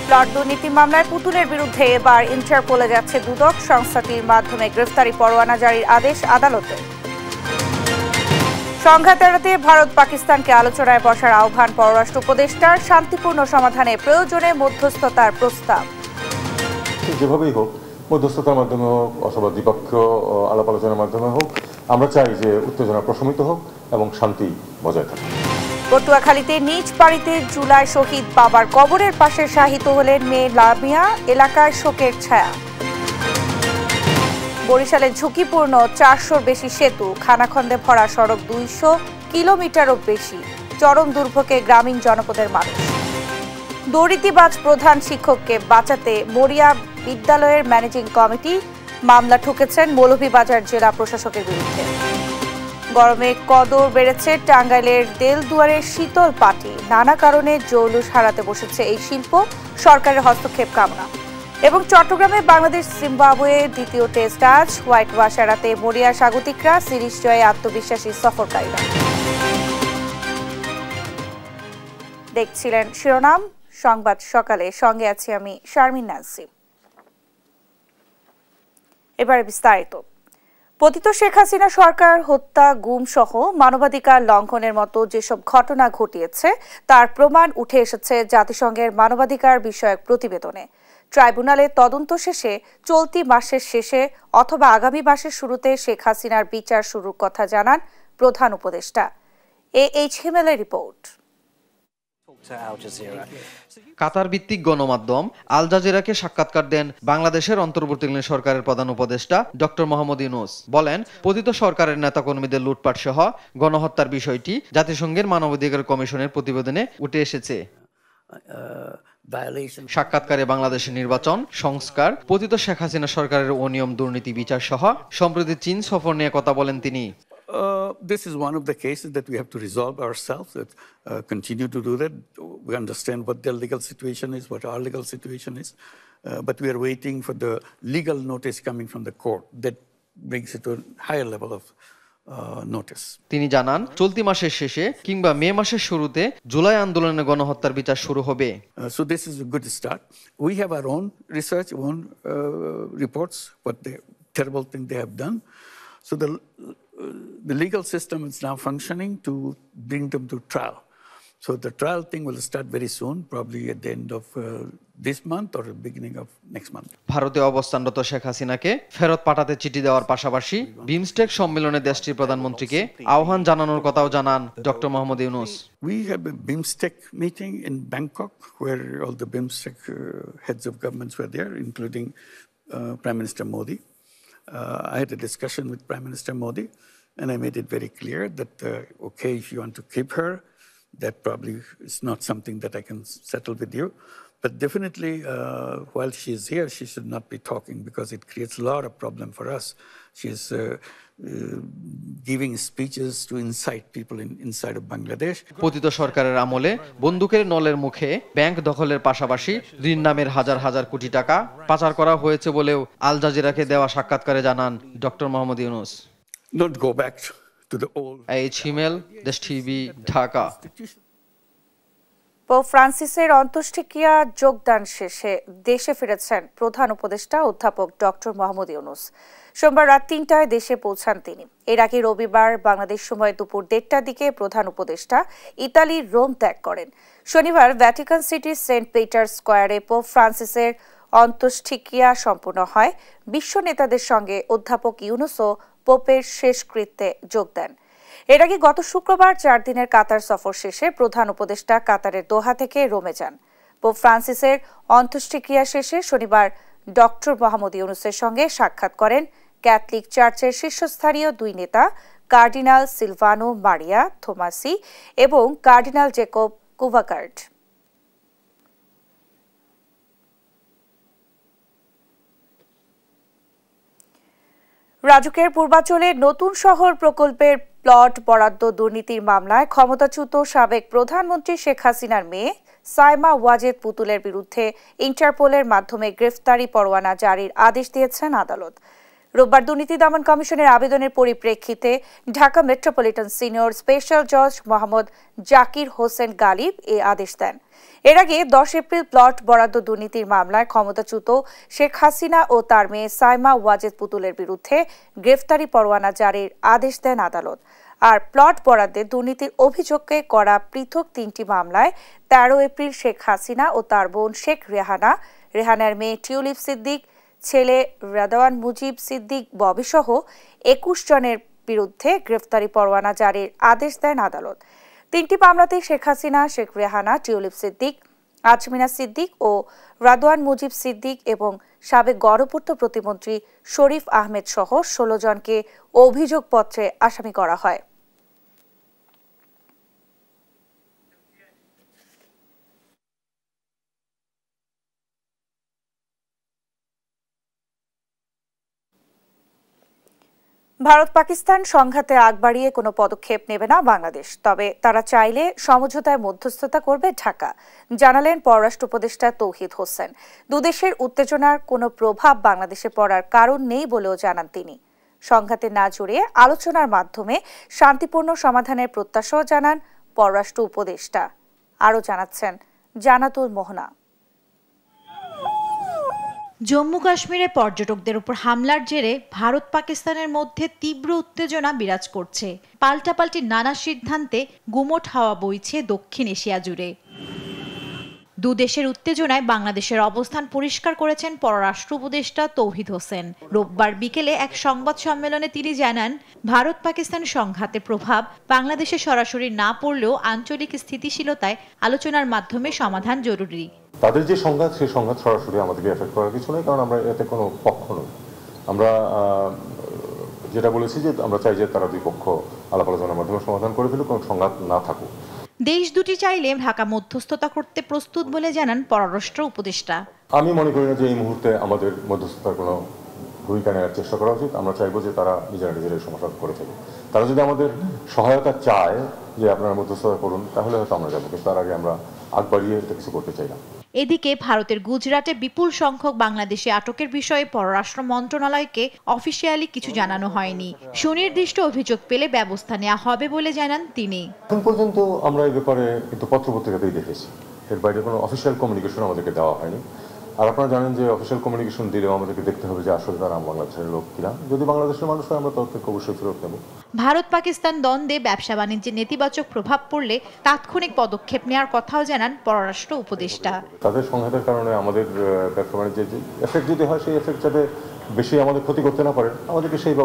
Plot দুর্নীতি মামলায় পুতুলের বিরুদ্ধে এবার ইন্টারপোলে যাচ্ছে দুদক। সংস্থাটির মাধ্যমে গ্রেফতারি পরোয়ানা জারির আদেশ আদালতের। সংঘাত এড়াতে ভারত পাকিস্তানকে আলোচনায় বসার আহ্বান পররাষ্ট্র উপদেষ্টার। শান্তিপূর্ণ সমাধানে প্রয়োজনে মধ্যস্থতার প্রস্তাব। যেভাবেই হোক, মধ্যস্থতার মাধ্যমে হোক অথবা দ্বিপক্ষীয় আলাপ আলোচনার মাধ্যমে হোক, আমরা চাই যে উত্তেজনা প্রশমিত হোক এবং শান্তি বজায় থাকে। পটুয়াখালীতে নিজ বাড়িতে জুলাই শহীদ বাবার কবরের পাশে শাহিত হলেন মেয়ে লামিয়া। এলাকায় শোকের ছায়া। বরিশালে ঝুঁকিপূর্ণ 400-র বেশি সেতু, খানাখন্দে ভরা সড়ক 200 কিলোমিটারও বেশি। চরম দুর্ভোগে গ্রামীণ জনপদের মানুষ। দুর্নীতিবাজ প্রধান শিক্ষককে বাঁচাতে মরিয়া বিদ্যালয়ের ম্যানেজিং কমিটি মামলা ঠুকেছেন মৌলভীবাজার জেলা প্রশাসকের বিরুদ্ধে। গরমে কদর বেড়েছে টাঙ্গাইলের দেলদুয়ারের শীতল পাটি। নানা কারণে জৌলুস হারাতে বসেছে এই শিল্প। সরকারের হস্তক্ষেপ কামনা। এবং চট্টগ্রামে বাংলাদেশ জিম্বাবুয়ে দ্বিতীয় টেস্ট আজ। হোয়াইট ওয়াশ এড়াতে মরিয়া স্বাগতিকরা, সিরিজ জয়ে আত্মবিশ্বাসী সফরকারীরা। দেখছিলেন শিরোনাম সংবাদ সকালে, সঙ্গে আছি আমি শারমিন নাসি। এবারে বিস্তারিত। পতিত শেখ হাসিনা সরকার হত্যা, গুম সহ মানবাধিকার লঙ্ঘনের মতো যেসব ঘটনা ঘটিয়েছে তার প্রমাণ উঠে এসেছে জাতিসংঘের মানবাধিকার বিষয়ক প্রতিবেদনে। ট্রাইব্যুনালের তদন্ত শেষে চলতি মাসের শেষে অথবা আগামী মাসের শুরুতে শেখ হাসিনার বিচার শুরুর কথা জানান প্রধান উপদেষ্টা। H হিমেলের report. কাতার ভিত্তিক গণমাধ্যম আল জাজিরাকে সাক্ষাৎকার দেন বাংলাদেশের অন্তর্বর্তীকালীন সরকারের প্রধান উপদেষ্টা ডক্টর মোহাম্মদ ইউনূস। বলেন, পতিত সরকারের নেতাকর্মীদের লুটপাট সহ গণহত্যার বিষয়টি জাতিসংঘের মানবাধিকার কমিশনের প্রতিবেদনে উঠে এসেছে। সাক্ষাৎকারে বাংলাদেশের নির্বাচন সংস্কার, পতিত শেখ হাসিনা সরকারের অনিয়ম, দুর্নীতি বিচার সহ সম্প্রতি চীন সফর নিয়ে কথা বলেন তিনি। This is one of the cases that we have to resolve ourselves, continue to do that. We understand what their legal situation is, what our legal situation is, but we are waiting for the legal notice coming from the court that brings it to a higher level of notice. তিনি জানান, চলতি মাসের শেষে কিংবা মে মাসের শুরুতে জুলাই আন্দোলনে গণহত্যার বিচার শুরু হবে। So this is a good start. We have our own research, own reports, what the terrible thing they have done. So the legal system is now functioning to bring them to trial. So the trial thing will start very soon, probably at the end of this month or the beginning of next month. ভারতে অবস্থানরত শেখ হাসিনাকে ফেরত পাঠাতে চিঠি দেওয়ার পাশাপাশি বিমস্টেক সম্মেলনে দেশটির প্রধানমন্ত্রীকে আহ্বান জানানোর কথাও জানান doctor Mohammad Yunus. We have a BIMSTEC meeting in Bangkok where all the BIMSTEC heads of governments were there, including Prime Minister Modi. I had a discussion with Prime Minister Modi, and I made it very clear that, okay, if you want to keep her, that probably is not something that I can settle with you. But definitely, while she is here, she should not be talking because it creates a lot of problem for us. She is giving speeches to incite people inside of Bangladesh. পতিত সরকারের আমলে বন্দুকের নলের মুখে bank দখলের পাশাপাশি ঋণ নামের হাজার হাজার কোটি টাকা পাচার করা হয়েছে বলেও আল জাজিরাকে দেওয়া সাক্ষাৎকারে জানান doctor Mohammad Yunus. Don't go back to the old. H Himel, Desh TV, Dhaka. Pope ফ্রান্সিসের অন্ত্যেষ্টিক্রিয়া যোগদান শেষে দেশে ফিরেছেন প্রধান উপদেষ্টা অধ্যাপক ডক্টর মোহাম্মদ ইউনূস। সোমবার রাত 3টায় দেশে পৌঁছান তিনি। এর আগে রবিবার বাংলাদেশ সময় দুপুর 1:30টার দিকে প্রধান উপদেষ্টা ইতালির রোম ত্যাগ করেন। শনিবার ভ্যাটিকান সিটির সেন্ট পিটার্স স্কয়ারে পোপ ফ্রান্সিসের অন্ত্যেষ্টিক্রিয়া সম্পন্ন হয়। বিশ্ব নেতাদের সঙ্গে অধ্যাপক ইউনূসও পোপের শেষকৃত্যে যোগ দেন। এর আগে গত শুক্রবার 4 দিনের কাতার সফর শেষে প্রধান উপদেষ্টা কাতারের দোহা থেকে রোমে যান। পোপ ফ্রান্সিসের অন্ত্যেষ্টিক্রিয়া শেষে শনিবার ডক্টর মোহাম্মদ ইউনূসের সঙ্গে সাক্ষাৎ করেন ক্যাথলিক চার্চের শীর্ষস্থানীয় 2 নেতা, কার্ডিনাল সিলভানো মারিয়া থোমাসি এবং কার্ডিনাল জেকব কুভাকার্ড। রাজুকের পূর্বাঞ্চলে নতুন শহর প্রকল্পের প্লট বরাদ্দ দুর্নীতির মামলায় ক্ষমতাচ্যুত সাবেক প্রধানমন্ত্রী শেখ হাসিনার মেয়ে সাইমা ওয়াজেদ পুতুলের বিরুদ্ধে ইন্টারপোলের মাধ্যমে গ্রেফতারি পরোয়ানা জারির আদেশ দিয়েছেন আদালত। রোববার দুর্নীতি দমন কমিশনের আবেদনের পরিপ্রেক্ষিতে ঢাকা মেট্রোপলিটন সিনিয়র স্পেশাল জজ মোহাম্মদ জাকির হোসেন গালিব এ আদেশ দেন। এর আগে 10 এপ্রিল প্লট বরাদ্দ দুর্নীতির মামলায় ক্ষমতাচ্যুত শেখ হাসিনা ও তার মেয়ে সাইমা ওয়াজেদ পুতুলের বিরুদ্ধে গ্রেফতারি পরোয়ানা জারির আদেশ দেন আদালত। আর প্লট বরাদ্দে দুর্নীতির অভিযোগকে করা পৃথক 3টি মামলায় 13 এপ্রিল শেখ হাসিনা ও তার বোন শেখ রেহানার মেয়ে টিউলিপ সিদ্দিক, ছেলে রাদওয়ান মুজিব সিদ্দিক ববি সহ 21 জনের বিরুদ্ধে গ্রেফতারি পরোয়ানা জারির আদেশ দেন আদালত। 3টি মামলাতেই শেখ হাসিনা, শেখ রেহানা, টিউলিপ সিদ্দিক, আজমিনা সিদ্দিক ও রাদওয়ান মুজিব সিদ্দিক এবং সাবেক গণপূর্ত প্রতিমন্ত্রী শরীফ আহমেদ সহ 16 জনকে অভিযোগপত্রে আসামি করা হয়। ভারত পাকিস্তান সংঘাতে আগ বাড়িয়ে কোনো পদক্ষেপ নেবে না বাংলাদেশ, তবে তারা চাইলে সমঝোতায় মধ্যস্থতা করবে ঢাকা, জানালেন পররাষ্ট্র উপদেষ্টা তৌহিদ হোসেন। দুদেশের উত্তেজনার কোনো প্রভাব বাংলাদেশে পড়ার কারণ নেই বলেও জানান তিনি। সংঘাতে না জড়িয়ে আলোচনার মাধ্যমে শান্তিপূর্ণ সমাধানের প্রত্যাশাও জানান পররাষ্ট্র উপদেষ্টা। আরও জানাচ্ছেন জানাতুল মোহনা। জম্মু কাশ্মীরে পর্যটকদের উপর হামলার জেরে ভারত পাকিস্তানের মধ্যে তীব্র উত্তেজনা বিরাজ করছে। পাল্টাপাল্টি নানা সিদ্ধান্তে গুমোট হাওয়া বইছে দক্ষিণ এশিয়া জুড়ে। দুদেশের উত্তেজনায় বাংলাদেশের অবস্থান পরিষ্কার করেছেন পররাষ্ট্র উপদেষ্টা তৌহিদ হোসেন। রোববার বিকেলে এক সংবাদ সম্মেলনে তিনি জানান, ভারত পাকিস্তান সংঘাতের প্রভাব বাংলাদেশে সরাসরি না পড়লেও আঞ্চলিক স্থিতিশীলতায় আলোচনার মাধ্যমে সমাধান জরুরি। তাদের যে সংঘাত, সেই সংঘাত সরাসরি আমাদেরকে এফেক্ট করার কিছু নেই, কারণ আমরা এতে কোনো পক্ষ নই। আমরা যেটা বলেছি যে আমরা চাই যে তারা দুই পক্ষ আলাপ আলোচনার মাধ্যমে সমাধান করে ফেলুক, কোনো সংঘাত না থাকুক। দেশ দুটি চাইলে ঢাকা মধ্যস্থতা করতে প্রস্তুত বলে জানান পররাষ্ট্র উপদেষ্টা। আমি মনে করি না যে এই মুহূর্তে আমাদের মধ্যস্থতার কোনো ভূমিকা নেওয়ার চেষ্টা করা উচিত। আমরা চাইবো যে তারা নিজেরাই সমাধান করে ফেলে। তারা যদি আমাদের সহায়তা চায় যে আপনারা মধ্যস্থতা করুন, তাহলে হয়তো আমরা যাবো, কিন্তু তার আগে আমরা আগ বাড়িয়ে এটা কিছু করতে চাই না। এদিকে ভারতের গুজরাটে বিপুল সংখ্যক বাংলাদেশি আটকের বিষয়ে পররাষ্ট্র মন্ত্রণালয়কে অফিসিয়ালি কিছু জানানো হয়নি। সুনির্দিষ্ট অভিযোগ পেলে ব্যবস্থা নেওয়া হবে বলে জানান তিনি। এখন পর্যন্ত আমরা এই ব্যাপারে কিন্তু পত্রপত্রিকাতেই দেখেছি, এর বাইরে কোনো অফিসিয়াল কমিউনিকেশন আমাদেরকে দেওয়া হয়নি। আর আপনারা জানেন যে অফিসিয়াল কমিউনিকেশন দিলেও আমাদেরকে দেখতে হবে যে আসলে তারা বাংলাদেশের লোক কিনা। যদি বাংলাদেশের মানুষ হয় আমরা তাদেরকে অবশ্যই ফেরত নেব। ভারত পাকিস্তান দ্বন্দ্বে ব্যবসা বাণিজ্যে নেতিবাচক প্রভাব পড়লে তাৎক্ষণিক পদক্ষেপ নেওয়ার কথাও জানান পররাষ্ট্র উপদেষ্টা। তাদের সংঘাতের কারণে আমাদের ব্যবসা বাণিজ্যের যে এফেক্ট যদি হয়, সেই এফেক্ট যাতে বেশি আমাদের ক্ষতি করতে না পারে, আমাদেরকে সেই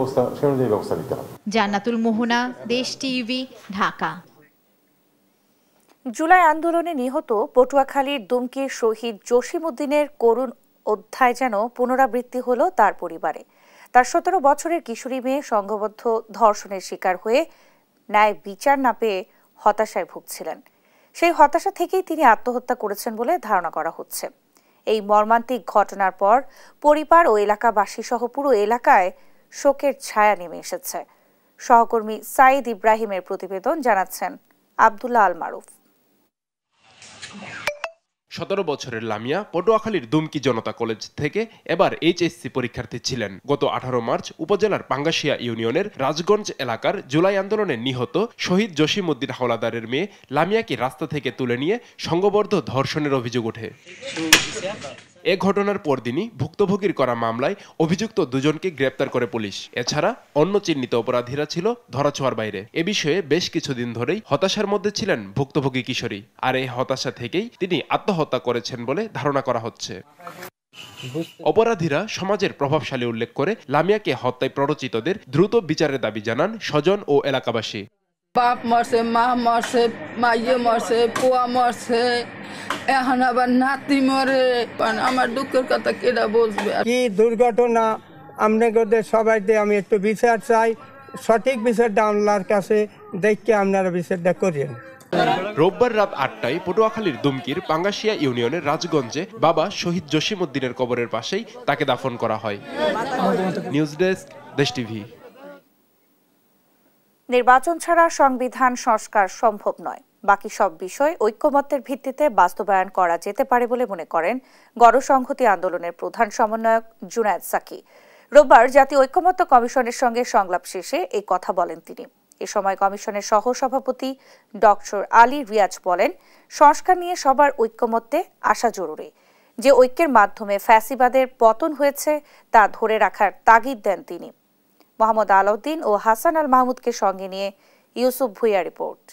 অনুযায়ী ব্যবস্থা নিতে হবে। জান্নাতুল মোহনা, দেশ টিভি, ঢাকা। জুলাই আন্দোলনে নিহত পটুয়াখালীর দুমকির শহীদ জসিম উদ্দিনের করুণ অধ্যায় যেন পুনরাবৃত্তি হলো তার পরিবারে। তার 17 বছরের কিশোরী মেয়ে সংঘবদ্ধ ধর্ষণের শিকার হয়ে ন্যায় বিচার না পেয়ে হতাশায় ভুগছিলেন। সেই হতাশা থেকেই তিনি আত্মহত্যা করেছেন বলে ধারণা করা হচ্ছে। এই মর্মান্তিক ঘটনার পর পরিবার ও এলাকাবাসী সহ পুরো এলাকায় শোকের ছায়া নেমে এসেছে। সহকর্মী সাইদ ইব্রাহিমের প্রতিবেদন, জানাচ্ছেন আব্দুল্লাহ আল মারুফ। 17 বছরের লামিয়া পটুয়াখালীর দুমকি জনতা কলেজ থেকে এবার এইচএসসি পরীক্ষার্থী ছিলেন। গত 18 মার্চ উপজেলার পাঙ্গাশিয়া ইউনিয়নের রাজগঞ্জ এলাকার জুলাই আন্দোলনে নিহত শহীদ জসিম উদ্দিন হাওলাদারের মেয়ে লামিয়াকে রাস্তা থেকে তুলে নিয়ে সংঘবদ্ধ ধর্ষণের অভিযোগ ওঠে। এ ঘটনার পরদিনই ভুক্তভোগীর করা মামলায় অভিযুক্ত দুজনকে গ্রেপ্তার করে পুলিশ। এছাড়া অন্য চিহ্নিত অপরাধীরা ছিল ধরাছোঁয়ার বাইরে। এ বিষয়ে বেশ কিছুদিন ধরেই হতাশার মধ্যে ছিলেন ভুক্তভোগী কিশোরী। আর এই হতাশা থেকেই তিনি আত্মহত্যা করেছেন বলে ধারণা করা হচ্ছে। অপরাধীরা সমাজের প্রভাবশালী উল্লেখ করে লামিয়াকে হত্যায় প্ররোচিতদের দ্রুত বিচারের দাবি জানান স্বজন ও এলাকাবাসী। বাপ মরছে, মা মরছে, মাইয়ে মরছে, পোয়া মরছে, এখন আবার নাতি মরে। আমার দুঃখের কথা কেডা বুঝবে? কি দুর্ঘটনা আপনাদের সবাই দিয়ে আমি একটু বিচার চাই, সঠিক বিচারটা আল্লাহর কাছে দেখে আপনারা বিচারটা করেন। রোববার রাত 8টায় পটুয়াখালীর দুমকির পাঙ্গাশিয়া ইউনিয়নের রাজগঞ্জে বাবা শহীদ জসিম উদ্দিনের কবরের পাশেই তাকে দাফন করা হয়। নিউজ ডেস্ক, দেশ টিভি। নির্বাচন ছাড়া সংবিধান সংস্কার সম্ভব নয়। বাকি সব বিষয় ঐক্যমত্যের ভিত্তিতে বাস্তবায়ন করা যেতে পারে বলে মনে করেন গণসংহতি আন্দোলনের প্রধান সমন্বয়ক জুনায়েদ সাকি। রোববার জাতীয় ঐক্যমত্য কমিশনের সঙ্গে সংলাপ শেষে এই কথা বলেন তিনি। এ সময় কমিশনের সহসভাপতি ডক্টর আলী রিয়াজ বলেন, সংস্কার নিয়ে সবার ঐক্যমত্যে আসা জরুরি। যে ঐক্যের মাধ্যমে ফ্যাসিবাদের পতন হয়েছে তা ধরে রাখার তাগিদ দেন তিনি। মোহাম্মদ আলাউদ্দিন ও হাসান আল মাহমুদকে সঙ্গে নিয়ে ইউসুফ ভুইয়া রিপোর্ট।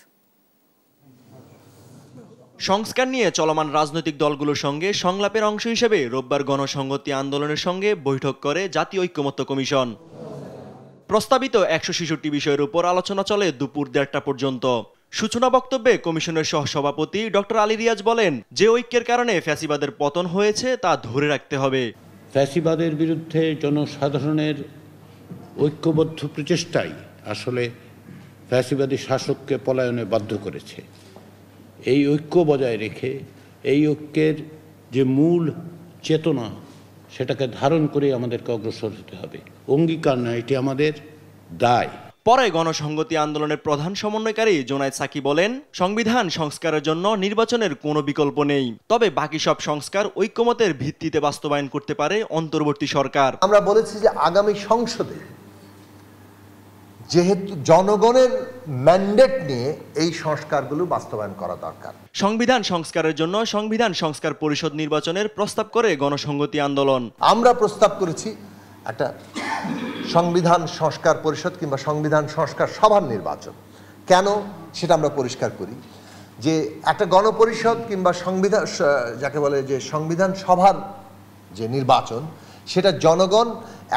সংস্কার নিয়ে চলমান রাজনৈতিক দলগুলোর সঙ্গে সংলাপের অংশ হিসেবে রোববার গণসংহতি আন্দোলনের সঙ্গে বৈঠক করে জাতীয় ঐক্যমত্য কমিশন। প্রস্তাবিত 166 বিষয়ের উপর আলোচনা চলে দুপুর 1:30 পর্যন্ত। সূচনা বক্তব্যে কমিশনের সহসভাপতি ডক্টর আলী রিয়াজ বলেন, যে ঐক্যের কারণে ফ্যাসিবাদের পতন হয়েছে তা ধরে রাখতে হবে। ফ্যাসিবাদের বিরুদ্ধে জনসাধারণের ঐক্যবদ্ধ প্রচেষ্টাই আসলে ফ্যাসিবাদী শাসককে পলায়নে বাধ্য করেছে। এই ঐক্য বজায় রেখে এই ঐক্যের যে মূল চেতনা সেটাকে ধারণ করে আমাদেরকে অগ্রসর হতে হবে। অঙ্গীকার না, এটি আমাদের দায়। পরে গণসংহতি আন্দোলনের প্রধান সমন্বয়কারী জোনায়েদ সাকি বলেন, সংবিধান সংস্কারের জন্য নির্বাচনের কোনো বিকল্প নেই, তবে বাকি সব সংস্কার ঐক্যমতের ভিত্তিতে বাস্তবায়ন করতে পারে অন্তর্বর্তী সরকার। আমরা বলেছি যে আগামী সংসদে যেহেতু জনগণের ম্যান্ডেট নিয়ে এই সংস্কারগুলো বাস্তবায়ন করা দরকার। সংবিধান সংস্কারের জন্য সংবিধান সংস্কার পরিষদ নির্বাচনের প্রস্তাব করে গণসংহতি আন্দোলন। আমরা প্রস্তাব করেছি একটা সংবিধান সংস্কার পরিষদ কিংবা সংবিধান সংস্কার সভার নির্বাচন। কেন সেটা আমরা পরিষ্কার করি যে একটা গণপরিষদ কিংবা সংবিধান যাকে বলে যে সংবিধান সভার যে নির্বাচন, সেটা জনগণ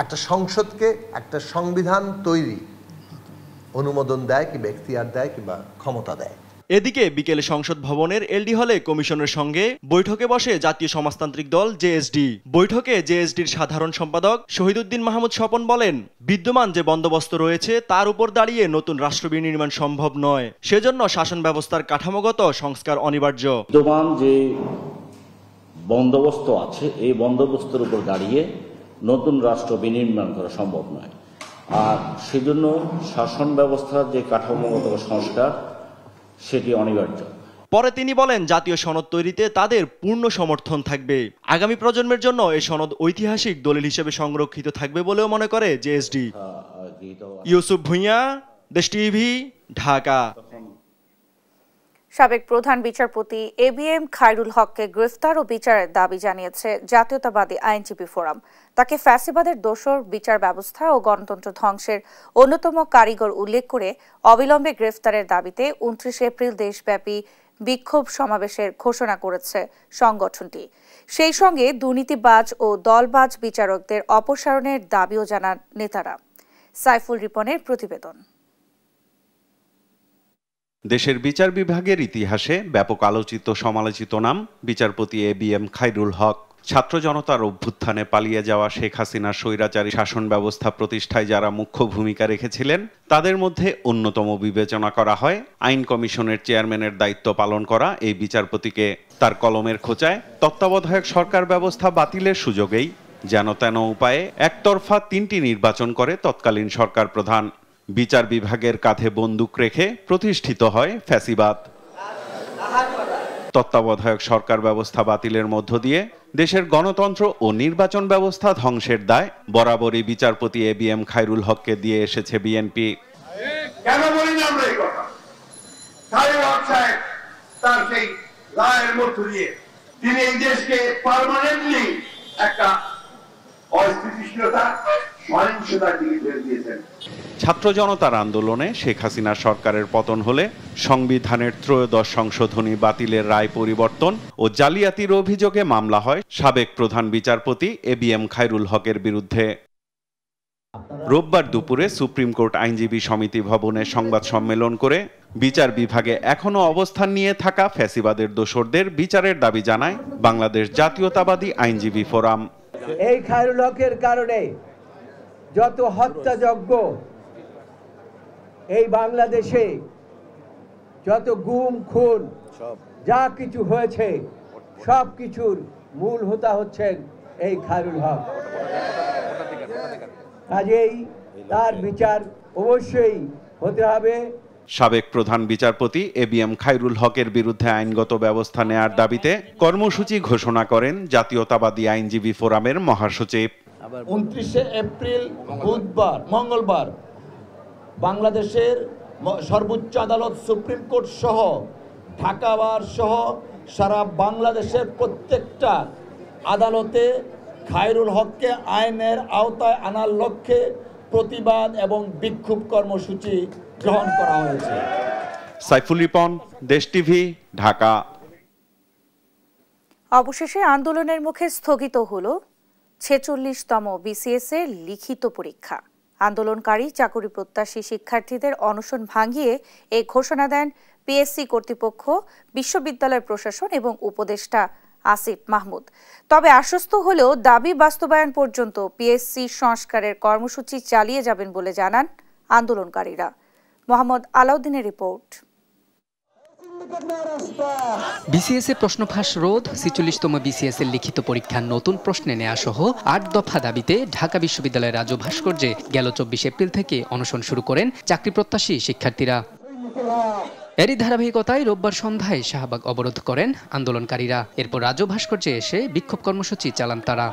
একটা সংসদকে একটা সংবিধান তৈরি অনুমোদন দেয় কিংবা এখতিয়ার দেয় কিংবা ক্ষমতা দেয়। এদিকে বিকেলে সংসদ ভবনের এলডি হলে কমিশনের সঙ্গে বৈঠকে বসে জাতীয় সমাজতান্ত্রিক দল জেএসডি। বৈঠকে জেএসডির সাধারণ সম্পাদক শহীদুদ্দিন মাহমুদ স্বপন বলেন, বিদ্যমান যে বন্দোবস্ত রয়েছে তার উপর দাঁড়িয়ে নতুন রাষ্ট্র বিনির্মাণ সম্ভব নয়, সেজন্য শাসন ব্যবস্থার কাঠামোগত সংস্কার অনিবার্য। বিদ্যমান যে বন্দোবস্ত আছে এই বন্দোবস্তের উপর দাঁড়িয়ে নতুন রাষ্ট্র বিনির্মাণ করা সম্ভব নয়, আর সেজন্য শাসন ব্যবস্থার যে কাঠামোগত সংস্কার সেটি অনিবার্য। পরে তিনি বলেন, জাতীয় সনদ তৈরিতে তাদের পূর্ণ সমর্থন থাকবে। আগামী প্রজন্মের জন্য এই সনদ ঐতিহাসিক দলিল হিসেবে সংরক্ষিত থাকবে বলেও মনে করে জেএসডি। ইউসুফ ভুইয়া, দেশ টিভি, ঢাকা। সাবেক প্রধান বিচারপতি এবিএম খায়রুল হককে গ্রেফতার ও বিচারের দাবি জানিয়েছে জাতীয়তাবাদী আইনজীবী ফোরাম। তাকে ফ্যাসিবাদের দোসর, বিচার ব্যবস্থা ও গণতন্ত্র ধ্বংসের অন্যতম কারিগর উল্লেখ করে অবিলম্বে গ্রেফতারের দাবিতে 29 এপ্রিল দেশব্যাপী বিক্ষোভ সমাবেশের ঘোষণা করেছে সংগঠনটি। সেই সঙ্গে দুর্নীতিবাজ ও দলবাজ বিচারকদের অপসারণের দাবিও জানান নেতারা। সাইফুল রিপনের প্রতিবেদন। দেশের বিচার বিভাগের ইতিহাসে ব্যাপক আলোচিত সমালোচিত নাম বিচারপতি এবিএম খায়রুল হক। ছাত্র জনতার অভ্যুত্থানে পালিয়ে যাওয়া শেখ হাসিনার স্বৈরাচারী শাসন ব্যবস্থা প্রতিষ্ঠায় যারা মুখ্য ভূমিকা রেখেছিলেন তাদের মধ্যে অন্যতম বিবেচনা করা হয় আইন কমিশনের চেয়ারম্যানের দায়িত্ব পালন করা এই বিচারপতিকে। তার কলমের খোঁচায় তত্ত্বাবধায়ক সরকার ব্যবস্থা বাতিলের সুযোগেই যেন তেন উপায়ে একতরফা 3টি নির্বাচন করে তৎকালীন সরকার প্রধান। বিচার বিভাগের কাঁধে বন্দুক রেখে প্রতিষ্ঠিত হয় ফ্যাসিবাদ। তত্ত্বাবধায়ক সরকার ব্যবস্থা বাতিলের মধ্য দিয়ে দেশের গণতন্ত্র ও নির্বাচন ব্যবস্থা ধ্বংসের দায় বরাবরই বিচারপতি এবিএম খায়রুল হককে দিয়ে এসেছে বিএনপি। কেন বলি না আমরা এই কথা? খায়রুল হক সাহেব তার সেই রায়ের মধ্য দিয়ে তিনি এই দেশকে পার্মানেন্টলি একটা অস্থিতিশীলতা, সহিংসতার দিকে ঠেলে দিয়েছেন। ছাত্র জনতার আন্দোলনে শেখ হাসিনা সরকারের পতন হলে সংবিধানের 13 সংশোধনী বাতিলের রায় পরিবর্তন ও জালিয়াতির অভিযোগে মামলা হয় সাবেক প্রধান বিচারপতি এবিএম খায়রুল হকের বিরুদ্ধে। রোববার দুপুরে সুপ্রিম কোর্ট আইনজীবী সমিতি ভবনে সংবাদ সম্মেলন করে বিচার বিভাগে এখনো অবস্থান নিয়ে থাকা ফ্যাসিবাদের দোসরদের বিচারের দাবি জানায় বাংলাদেশ জাতীয়তাবাদী আইনজীবী ফোরাম। এই খায়রুল হকের কারণে যত হত্যাযজ্ঞ এই বাংলাদেশে, যত গুম খুন যা কিছু হয়েছে সব কিছুর মূল হোতা হচ্ছেন এই খায়রুল হক। কাজেই তার বিচার অবশ্যই হতে হবে। সাবেক প্রধান বিচারপতি এবিএম খায়রুল হকের বিরুদ্ধে আইনগত ব্যবস্থা নেয়ার দাবিতে কর্মসূচি ঘোষণা করেন জাতীয়তাবাদী আইনজীবী ফোরামের মহাসচিব। 29 এপ্রিল বুধবার মঙ্গলবার বাংলাদেশের সর্বোচ্চ আদালত সুপ্রিম কোর্ট সহ ঢাকা বার সহ সারা বাংলাদেশের প্রত্যেকটা আদালতে খায়রুল হককে আইনের আওতায় আনার লক্ষ্যে প্রতিবাদ এবং বিক্ষোভ কর্মসূচি গ্রহণ করা হয়েছে। সাইফুল রিপন, দেশ টিভি, ঢাকা। অবশেষে আন্দোলনের মুখে স্থগিত হলো 46তম বিসিএস এর লিখিত পরীক্ষা। আন্দোলনকারী চাকরি প্রত্যাশী শিক্ষার্থীদের অনশন ভাঙিয়ে এই ঘোষণা দেন পিএসসি কর্তৃপক্ষ, বিশ্ববিদ্যালয় প্রশাসন এবং উপদেষ্টা আসিফ মাহমুদ। তবে আশ্বস্ত হলেও দাবি বাস্তবায়ন পর্যন্ত পিএসসি সংস্কারের কর্মসূচি চালিয়ে যাবেন বলে জানান আন্দোলনকারীরা। মোহাম্মদ আলাউদ্দিনের রিপোর্ট। বিসিএস এ প্রশ্নফাঁস রোধ, 46তম বিসিএস এর লিখিত পরীক্ষার নতুন প্রশ্নে নেওয়া সহ 8 দফা দাবিতে ঢাকা বিশ্ববিদ্যালয়ের রাজু ভাস্কর্যে গেল 24 এপ্রিল থেকে অনশন শুরু করেন চাকরি প্রত্যাশী শিক্ষার্থীরা। এরই ধারাবাহিকতায় রোববার সন্ধ্যায় শাহবাগ অবরোধ করেন আন্দোলনকারীরা। এরপর রাজু ভাস্কর্যে এসে বিক্ষোভ কর্মসূচি চালান তারা।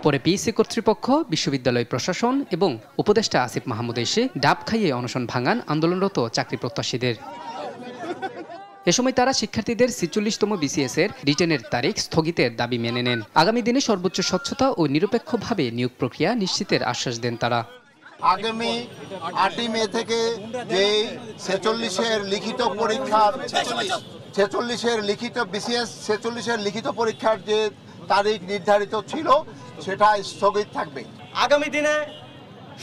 পরে পিএসসি কর্তৃপক্ষ, বিশ্ববিদ্যালয় প্রশাসন এবং উপদেষ্টা আসিফ মাহমুদ এসে ডাব খাইয়ে অনশন ভাঙান আন্দোলনরত চাকরি প্রত্যাশীদের। এ সময় তারা শিক্ষার্থীদের 46তম বিসিএস এর রিটেনের তারিখ স্থগিতের দাবি মেনে নেন। আগামী দিনে সর্বোচ্চ স্বচ্ছতা ও নিরপেক্ষভাবে নিয়োগ প্রক্রিয়া নিশ্চিতের আশ্বাস দেন তারা। আগামী 8 মে থেকে যে 46-এর লিখিত পরীক্ষার 46-এর লিখিত বিসিএস 46-এর লিখিত পরীক্ষার যে তারিখ নির্ধারিত ছিল সেটা স্থগিত থাকবে। আগামী দিনে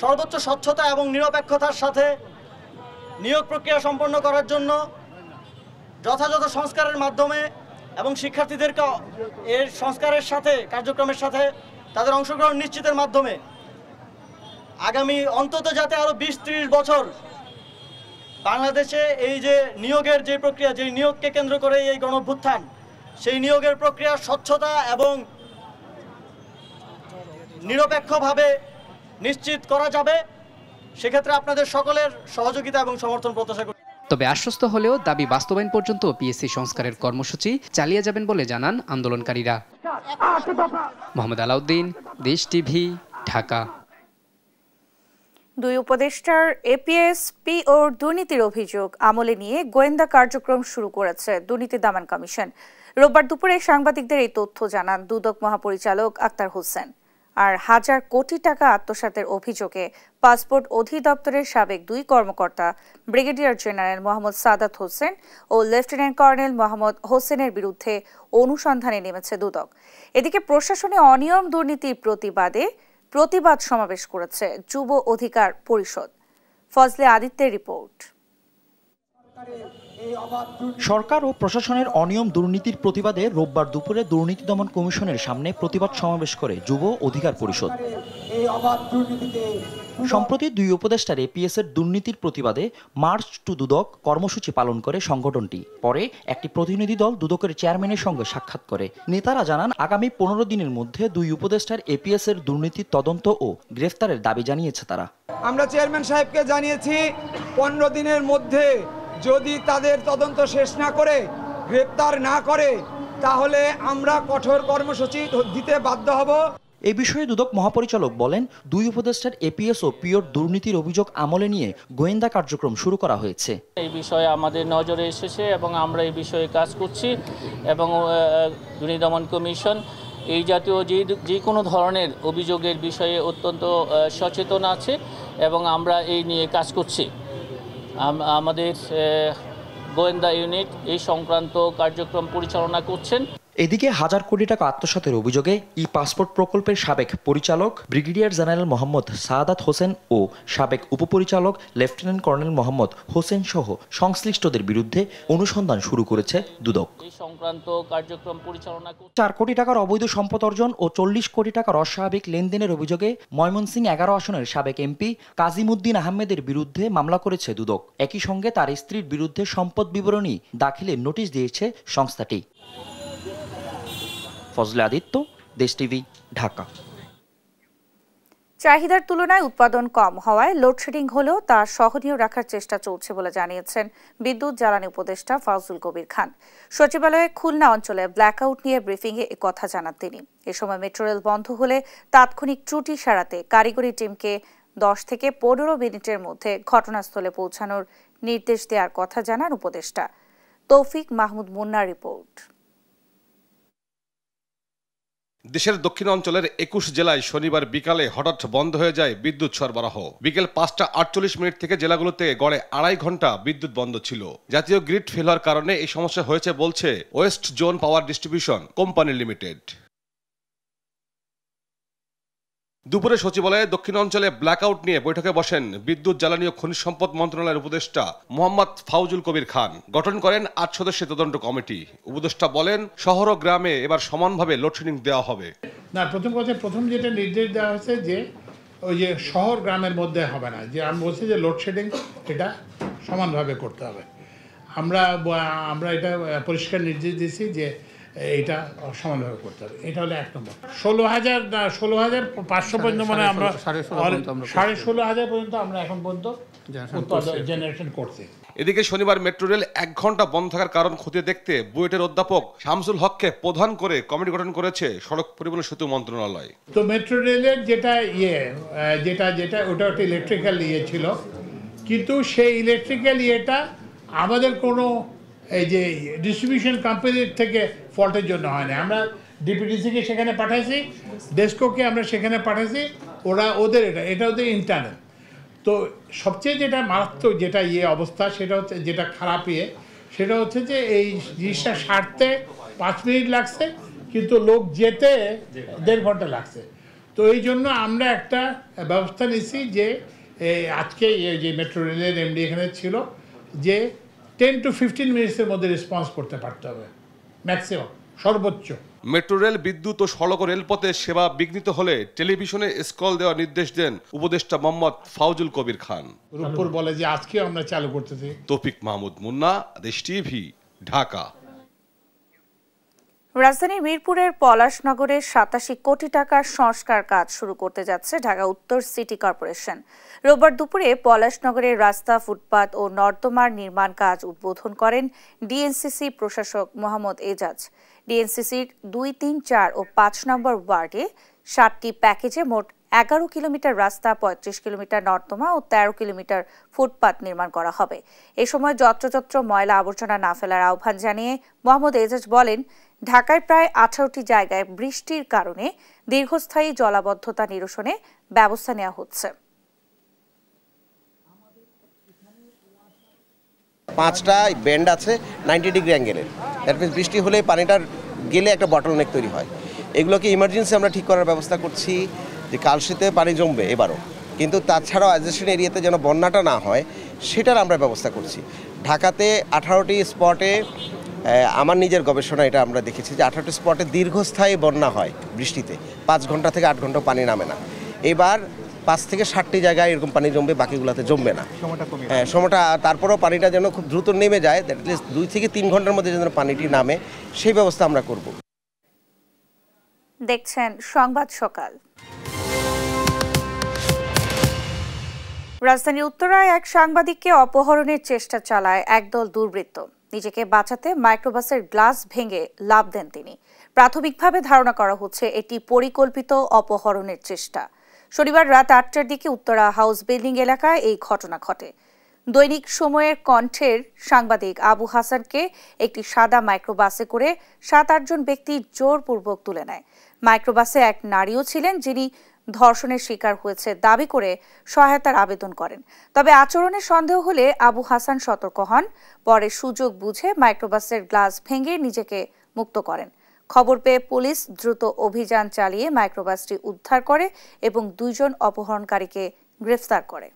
সর্বোচ্চ স্বচ্ছতা এবং নিরপেক্ষতার সাথে নিয়োগ প্রক্রিয়া সম্পন্ন করার জন্য যথাযথ সংস্কারের মাধ্যমে এবং শিক্ষার্থীদেরকে এর সংস্কারের সাথে কার্যক্রমের সাথে তাদের অংশগ্রহণ নিশ্চিতের মাধ্যমে আগামী অন্তত যাতে আরো 20-30 বছর বাংলাদেশে এই যে নিয়োগের যে প্রক্রিয়া, যে নিয়োগকে কেন্দ্র করে এই গণঅভ্যুত্থান, সেই নিয়োগের প্রক্রিয়া স্বচ্ছতা এবং নিরপেক্ষভাবে নিশ্চিত করা যাবে, সেক্ষেত্রে আপনাদের সকলের সহযোগিতা এবং সমর্থন প্রত্যাশা করি। তবে আশ্বস্ত হলেও দাবি বাস্তবায়ন পর্যন্ত পিএসসি সংস্কারের কর্মসূচি চালিয়ে যাবেন বলে জানান আন্দোলনকারীরা। মোহাম্মদ আলাউদ্দিন, দেশ টিভি, ঢাকা। দুই উপদেষ্টার এপিএস পিও দুর্নীতির অভিযোগ আমলে নিয়ে গোয়েন্দা কার্যক্রম শুরু করেছে দুর্নীতি দমন কমিশন। রোববার দুপুরে সাংবাদিকদের এই তথ্য জানান দুদক মহাপরিচালক আক্তার হোসেন। আর হাজার কোটি টাকা আত্মসাতের অভিযোগে পাসপোর্ট অধিদপ্তরের সাবেক 2 কর্মকর্তা ব্রিগেডিয়ার জেনারেল মোহাম্মদ সাদাত হোসেন ও লেফটেন্যান্ট কর্নেল মোহাম্মদ হোসেনের বিরুদ্ধে অনুসন্ধানে নেমেছে দুদক। এদিকে প্রশাসনে অনিয়ম দুর্নীতির প্রতিবাদে প্রতিবাদ সমাবেশ করেছে যুব অধিকার পরিষদ। ফজলে আদিত্যের রিপোর্ট। সরকার ও প্রশাসনের অনিয়ম দুর্নীতির প্রতিবাদে রোববার দুপুরে দুর্নীতি দমন কমিশনের সামনে প্রতিবাদ সমাবেশ করে যুব অধিকার পরিষদ। সম্প্রতি 2 উপদেষ্টার এপিএস এর দুর্নীতির প্রতিবাদে মার্চ টু দুদক কর্মসূচি পালন করে সংগঠনটি। পরে একটি প্রতিনিধি দল দুদকের চেয়ারম্যানের সঙ্গে সাক্ষাৎ করে। নেতারা জানান আগামী 15 দিনের মধ্যে 2 উপদেষ্টার এপিএস এর দুর্নীতির তদন্ত ও গ্রেফতারের দাবি জানিয়েছে তারা। আমরা চেয়ারম্যান সাহেবকে জানিয়েছি 15 দিনের মধ্যে যদি তাদের তদন্ত শেষ না করে, গ্রেপ্তার না করে, তাহলে আমরা কঠোর কর্মসূচি দিতে বাধ্য হব। এই বিষয়ে দুদক মহাপরিচালক বলেন 2 উপদেষ্টার এপিএস ও পিওর দুর্নীতির অভিযোগ আমলে নিয়ে গোয়েন্দা কার্যক্রম শুরু করা হয়েছে। এই বিষয়ে আমাদের নজরে এসেছে এবং আমরা এই বিষয়ে কাজ করছি এবং দুর্নীতি দমন কমিশন এই জাতীয় যে কোনো ধরনের অভিযোগের বিষয়ে অত্যন্ত সচেতন আছে এবং আমরা এই নিয়ে কাজ করছি। আমাদের গোয়েন্দা ইউনিট এই সংক্রান্ত কার্যক্রম পরিচালনা করছেন। এদিকে হাজার কোটি টাকা আত্মসাতের অভিযোগে পাসপোর্ট প্রকল্পের সাবেক পরিচালক ব্রিগেডিয়ার জেনারেল মোহাম্মদ সাদাত হোসেন ও সাবেক উপপরিচালক লেফটেন্যান্ট কর্নেল মোহাম্মদ হোসেন সহ সংশ্লিষ্টদের বিরুদ্ধে অনুসন্ধান শুরু করেছে দুদক। এই সংক্রান্ত কার্যক্রম পরিচালনা 4 কোটি টাকার অবৈধ সম্পদ অর্জন ও 40 কোটি টাকার অস্বাভাবিক লেনদেনের অভিযোগে ময়মনসিংহ 11 আসনের সাবেক এমপি কাজিমুদ্দিন আহমেদের বিরুদ্ধে মামলা করেছে দুদক। একই সঙ্গে তার স্ত্রীর বিরুদ্ধে সম্পদ বিবরণী দাখিলের নোটিশ দিয়েছে সংস্থাটি। ফজলে আদিত্য, দেশ টিভি, ঢাকা। চাহিদার তুলনায় উৎপাদন কম হওয়ায় লোডশেডিং হলেও তা সহনীয় রাখার চেষ্টা চলছে বলে জানিয়েছেন বিদ্যুৎ জ্বালানি উপদেষ্টা ফাউজুল কবির খান। সচিবালয়ে খুলনা অঞ্চলে ব্ল্যাকআউট নিয়ে ব্রিফিংয়ে একথা জানান তিনি। এ সময় মেট্রো রেল বন্ধ হলে তাৎক্ষণিক ত্রুটি সারাতে কারিগরি টিমকে 10 থেকে 15 মিনিটের মধ্যে ঘটনাস্থলে পৌঁছানোর নির্দেশ দেওয়ার কথা জানান উপদেষ্টা। তৌফিক মাহমুদ মুন্নার রিপোর্ট। দেশের দক্ষিণ অঞ্চলের 21 জেলায় শনিবার বিকালে হঠাৎ বন্ধ হয়ে যায় বিদ্যুৎ সরবরাহ। বিকেল 5:48 থেকে জেলাগুলোতে গড়ে 2.5 ঘন্টা বিদ্যুৎ বন্ধ ছিল। জাতীয় গ্রিড ফেল হওয়ার কারণে এই সমস্যা হয়েছে বলছে West zone power distribution company limited. দুপুরে সচিবালয়ে দক্ষিণ অঞ্চলে ব্ল্যাকআউট নিয়ে বৈঠকে বসেন বিদ্যুৎ জ্বালানি ও খনিজ সম্পদ মন্ত্রণালয়ের উপদেষ্টা মোহাম্মদ ফাউজুল কবির খান। গঠন করেন 8 সদস্যের তদন্ত কমিটি। উপদেষ্টা বলেন, শহর ও গ্রামে এবার সমানভাবে লোডশেডিং দেওয়া হবে না। প্রথম যেটা নির্দেশ দেওয়া হয়েছে যে ওই যে শহর গ্রামের মধ্যে হবে না, যে আমি বলছি যে লোডশেডিং এটা সমানভাবে করতে হবে। আমরা এটা পরিষ্কার নির্দেশ দিয়েছি যে এটা সমানভাবে করতে হবে। এটা হলো 1 নম্বর। 16,500 পর্যন্ত মানে আমরা 16,500 পর্যন্ত আমরা এখন পর্যন্ত জেনারেশন করছি। এদিকে শনিবার মেট্রো রেল 1 ঘন্টা বন্ধ থাকার কারণ খতিয়ে দেখতে বুয়েটের অধ্যাপক শামসুল হককে প্রধান করে কমিটি গঠন করেছে সড়ক পরিবহন সেতু মন্ত্রণালয়। তো মেট্রো রেলের যেটা ওটা একটা ইলেকট্রিক্যাল ছিল, কিন্তু সেই ইলেকট্রিক্যাল আমাদের কোনো এই যে ডিস্ট্রিবিউশন কোম্পানির থেকে ফল্টের জন্য হয় না। আমরা ডিপিডিসিকে সেখানে পাঠাইছি, ডেস্কোকে আমরা সেখানে পাঠাইছি, ওদের এটা ওদের ইন্টারনাল। তো সবচেয়ে যেটা মারাত্মক যেটা অবস্থা সেটা হচ্ছে, যেটা খারাপ সেটা হচ্ছে যে এই জিনিসটা সারতে 5 মিনিট লাগছে, কিন্তু লোক যেতে 1.5 ঘন্টা লাগছে। তো এই জন্য আমরা একটা ব্যবস্থা নিচ্ছি যে আজকে যে মেট্রো রেলের এমডি এখানে ছিল যে 10 to 15 মিনিটের মধ্যে রেসপন্স করতে পারতে হবে ম্যাক্সিমাম, সর্বোচ্চ। মেট্রো রেল, বিদ্যুৎ ও সড়ক রেলপথে সেবা বিঘ্নিত হলে টেলিভিশনে স্কল দেওয়ার নির্দেশ দেন উপদেষ্টা মোহাম্মদ ফাউজুল কবির খান। রূপপুর বলে যে আজকে আমরা চালু করতেছি। তৌফিক মাহমুদ মুন্না, দেশ টিভি, ঢাকা। রাজধানীর মিরপুরের পলাশনগরে 87 কোটি টাকার সংস্কার কাজ শুরু করতে যাচ্ছে ঢাকা উত্তর সিটি কর্পোরেশন। রোববার দুপুরে পলাশনগরের রাস্তা, ফুটপাত ও নর্দমার নির্মাণ কাজ উদ্বোধন করেন ডিএনসিসি প্রশাসক মোহাম্মদ এজাজ। ডিএনসিসির 2, 3, 4 ও 5 নম্বর ওয়ার্ডে 7টি প্যাকেজে মোট 11 কিলোমিটার রাস্তা, 35 কিলোমিটার নর্দমা ও 13 কিলোমিটার ফুটপাত নির্মাণ করা হবে। এ সময় যত্রতত্র ময়লা আবর্জনা না ফেলার আহ্বান জানিয়ে মোহাম্মদ এজাজ বলেন, ঢাকায় প্রায় 18টি জায়গায় বৃষ্টির কারণে দীর্ঘস্থায়ী জলাবদ্ধতা নিরসনে ব্যবস্থা নেওয়া হচ্ছে। 5টা বেন্ড আছে 90 ডিগ্রি অ্যাঙ্গেলের। দ্যাট মিনস বৃষ্টি হলে পানিটার গেলে একটা বটলনেক তৈরি হয়। এগুলোকে ইমার্জেন্সি আমরা ঠিক করার ব্যবস্থা করছি, যে কালশীতে পানি জমবে এবারও, কিন্তু তাছাড়াও অ্যাডজেস্টেন্ট এরিয়াতে যেন বন্যাটা না হয় সেটার আমরা ব্যবস্থা করছি। ঢাকাতে 18টি স্পটে, আমার নিজের গবেষণা এটা আমরা দেখেছি যে 18টি স্পটে দীর্ঘস্থায়ী বন্যা হয় বৃষ্টিতে, 5 ঘন্টা থেকে 8 ঘন্টা পানি নামে না। এবার 5 থেকে 7টি জায়গায় এরকম পানি জমবে, বাকিগুলোতে জমবে না। সময়টা তারপরেও পানিটা যেন খুব দ্রুত নেমে যায়, অ্যাটলিস্ট 2 থেকে 3 ঘন্টার মধ্যে যেন পানিটি নামে, সেই ব্যবস্থা আমরা করব। দেখছেন সংবাদ সকাল। রাজধানীর উত্তরায় এক সাংবাদিককে অপহরণের চেষ্টা চালায় একদল দুর্বৃত্ত। নিজেকে বাঁচাতে মাইক্রোবাসের গ্লাস ভেঙে লাফ দেন তিনি। প্রাথমিকভাবে ধারণা করা হচ্ছে এটি পরিকল্পিত অপহরণের চেষ্টা। শনিবার রাত 8টার দিকে উত্তরা হাউস বিল্ডিং এলাকায় এই ঘটনা ঘটে। দৈনিক সময়ের কণ্ঠের সাংবাদিক আবু হাসানকে একটি সাদা মাইক্রোবাসে করে 7-8 জন ব্যক্তি জোরপূর্বক তুলে নেয়। মাইক্রোবাসে এক নারীও ছিলেন, যিনি ধর্ষণের শিকার হয়েছে দাবি করে সহায়তার আবেদন করেন। তবে আচরণে সন্দেহ হলে আবু হাসান সতর্ক হন। পরে সুযোগ বুঝে মাইক্রোবাসের গ্লাস ভেঙে নিজেকে মুক্ত করেন। খবর পেয়ে পুলিশ দ্রুত অভিযান চালিয়ে মাইক্রোবাসটি উদ্ধার করে এবং 2 জন অপহরণকারীকে গ্রেফতার করে।